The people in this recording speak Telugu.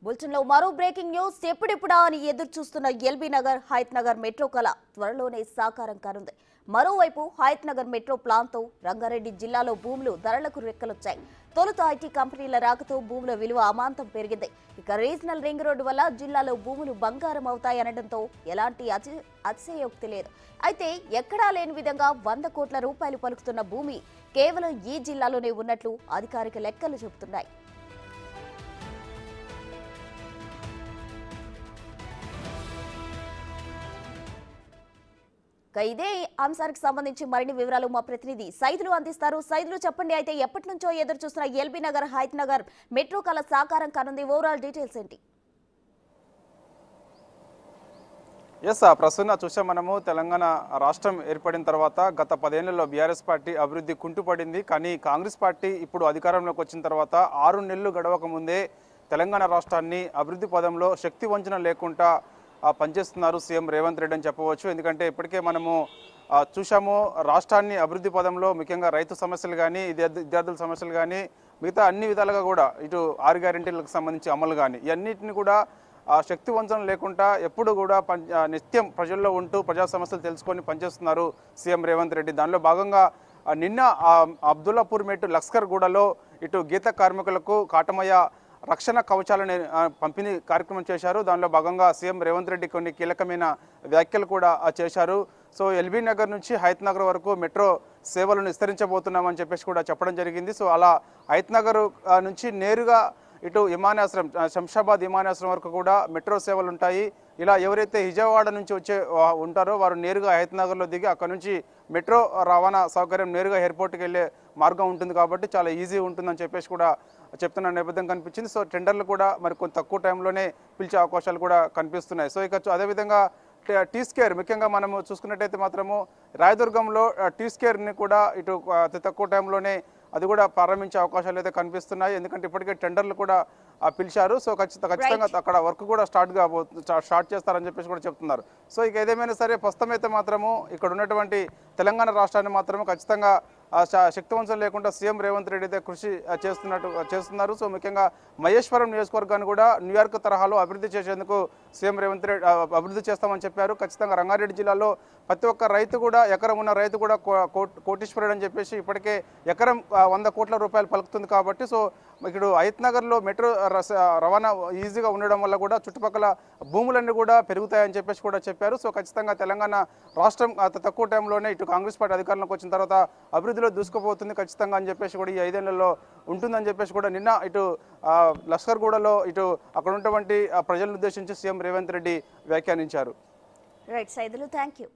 బులెటిన్లో మరో బ్రేకింగ్ న్యూస్. ఎప్పుడెప్పుడా అని ఎదురు చూస్తున్న ఎల్బీ నగర్ హయత్ నగర్ మెట్రో కళ త్వరలోనే సాకారం కానుంది. మరోవైపు హయత్ నగర్ మెట్రో ప్లాన్తో రంగారెడ్డి జిల్లాలో భూములు ధరలకు రెక్కలొచ్చాయి. తొలుత ఐటీ కంపెనీల రాకతో భూముల విలువ అమాంతం పెరిగింది. ఇక రీజనల్ రింగ్ రోడ్డు వల్ల జిల్లాలో భూములు బంగారం అవుతాయనడంతో ఎలాంటి అతిశయోక్తి లేదు. అయితే ఎక్కడా లేని విధంగా 100 కోట్ల రూపాయలు పలుకుతున్న భూమి కేవలం ఈ జిల్లాలోనే ఉన్నట్లు అధికారిక లెక్కలు చెబుతున్నాయి. ఇదే అంశానికి సంబంధించి మరిన్ని వివరాలు మా ప్రతినిధి సైదులు అందిస్తారు. సైదులు చెప్పండి, అయితే ఎప్పటి నుంచో ఎదురు చూస్తున్న ఎల్బీ నగర్ హయత్ నగర్ మెట్రో కళ సాకారం కానుంది, ఓవరాల్ డీటెయిల్స్ ఏంటి? ప్రస్తుతం చూసాం మనము తెలంగాణ రాష్ట్రం ఏర్పడిన తర్వాత గత 10 ఏళ్లలో బీఆర్ఎస్ పార్టీ అభివృద్ధి కుంటుపడింది. కానీ కాంగ్రెస్ పార్టీ ఇప్పుడు అధికారంలోకి వచ్చిన తర్వాత 6 నెలలు గడవక ముందే తెలంగాణ రాష్ట్రాన్ని అభివృద్ధి పదంలో శక్తి వంచన లేకుండా పనిచేస్తున్నారు సీఎం రేవంత్ రెడ్డి అని చెప్పవచ్చు. ఎందుకంటే ఇప్పటికే మనము చూసాము రాష్ట్రాన్ని అభివృద్ధి పదంలో ముఖ్యంగా రైతు సమస్యలు కానీ విద్యార్థుల సమస్యలు కానీ మిగతా అన్ని విధాలుగా కూడా ఇటు 6 గ్యారెంటీలకు సంబంధించి అమలు కానీ ఇవన్నిటిని కూడా శక్తి వంచన లేకుండా ఎప్పుడు కూడా నిత్యం ప్రజల్లో ఉంటూ ప్రజా సమస్యలు తెలుసుకొని పనిచేస్తున్నారు సీఎం రేవంత్ రెడ్డి. దానిలో భాగంగా నిన్న అబ్దుల్లాపూర్ మెట్టు లస్కర్ గూడలో ఇటు గీత కార్మికులకు కాటమయ్య రక్షణ కవచాలను పంపిణీ కార్యక్రమం చేశారు. దానిలో భాగంగా సీఎం రేవంత్ రెడ్డి కొన్ని కీలకమైన వ్యాఖ్యలు కూడా చేశారు. సో ఎల్బీ నగర్ నుంచి హయత్ నగర్ వరకు మెట్రో సేవలను విస్తరించబోతున్నామని చెప్పేసి కూడా చెప్పడం జరిగింది. సో అలా హయత్ నగర్ నుంచి నేరుగా ఇటు విమానాశ్రయం శంషాబాద్ విమానాశ్రయం వరకు కూడా మెట్రో సేవలు ఉంటాయి. ఇలా ఎవరైతే విజయవాడ నుంచి ఉంటారో వారు నేరుగా హయత్ నగర్లో దిగి అక్కడ నుంచి మెట్రో రవాణా సౌకర్యం నేరుగా ఎయిర్పోర్ట్కి వెళ్ళే మార్గం ఉంటుంది కాబట్టి చాలా ఈజీ ఉంటుందని చెప్పేసి కూడా చెప్తున్న నేపథ్యం కనిపించింది. సో టెండర్లు కూడా మరి కొంత తక్కువ టైంలోనే పిలిచే అవకాశాలు కూడా కనిపిస్తున్నాయి. సో ఇక అదేవిధంగా టీ-స్కేర్ ముఖ్యంగా మనము చూసుకున్నట్టయితే మాత్రము రాయదుర్గంలో టీ-స్కేర్ని కూడా ఇటు అతి తక్కువ టైంలోనే అది కూడా ప్రారంభించే అవకాశాలు అయితే కనిపిస్తున్నాయి. ఎందుకంటే ఇప్పటికే టెండర్లు కూడా పిలిచారు. సో ఖచ్చితంగా అక్కడ వర్క్ కూడా స్టార్ట్ చేస్తారని చెప్పేసి కూడా చెప్తున్నారు. సో ఇక ఏదేమైనా సరే ప్రస్తుతం అయితే మాత్రము ఇక్కడ ఉన్నటువంటి తెలంగాణ రాష్ట్రాన్ని మాత్రము ఖచ్చితంగా శక్తివంతం లేకుండా సీఎం రేవంత్ రెడ్డి అయితే కృషి చేస్తున్నారు. సో ముఖ్యంగా మహేశ్వరం నియోజకవర్గాన్ని కూడా న్యూయార్క్ తరహాలో అభివృద్ధి చేసేందుకు సీఎం రేవంత్ రెడ్డి అభివృద్ధి చేస్తామని చెప్పారు. ఖచ్చితంగా రంగారెడ్డి జిల్లాలో ప్రతి ఒక్క రైతు కూడా ఎకరం ఉన్న రైతు కూడా కోటీశ్వరుడు అని చెప్పేసి ఇప్పటికే ఎకరం 100 కోట్ల రూపాయలు పలుకుతుంది కాబట్టి సో ఇక్కడ హయత్ నగర్లో మెట్రో రవాణా ఈజీగా ఉండడం వల్ల కూడా చుట్టుపక్కల భూములన్నీ కూడా పెరుగుతాయని చెప్పేసి కూడా చెప్పారు. సో ఖచ్చితంగా తెలంగాణ రాష్ట్రం తక్కువ టైంలోనే ఇటు కాంగ్రెస్ పార్టీ అధికారంలోకి వచ్చిన తర్వాత అభివృద్ధిలో దూసుకుపోతుంది ఖచ్చితంగా అని చెప్పేసి కూడా ఈ 5 ఏళ్లలో ఉంటుందని చెప్పేసి కూడా నిన్న ఇటు లస్కర్గూడలో ఇటు అక్కడ ఉన్నటువంటి ప్రజలను ఉద్దేశించి సీఎం రేవంత్ రెడ్డి వ్యాఖ్యానించారు. Right Saidulu, thank you.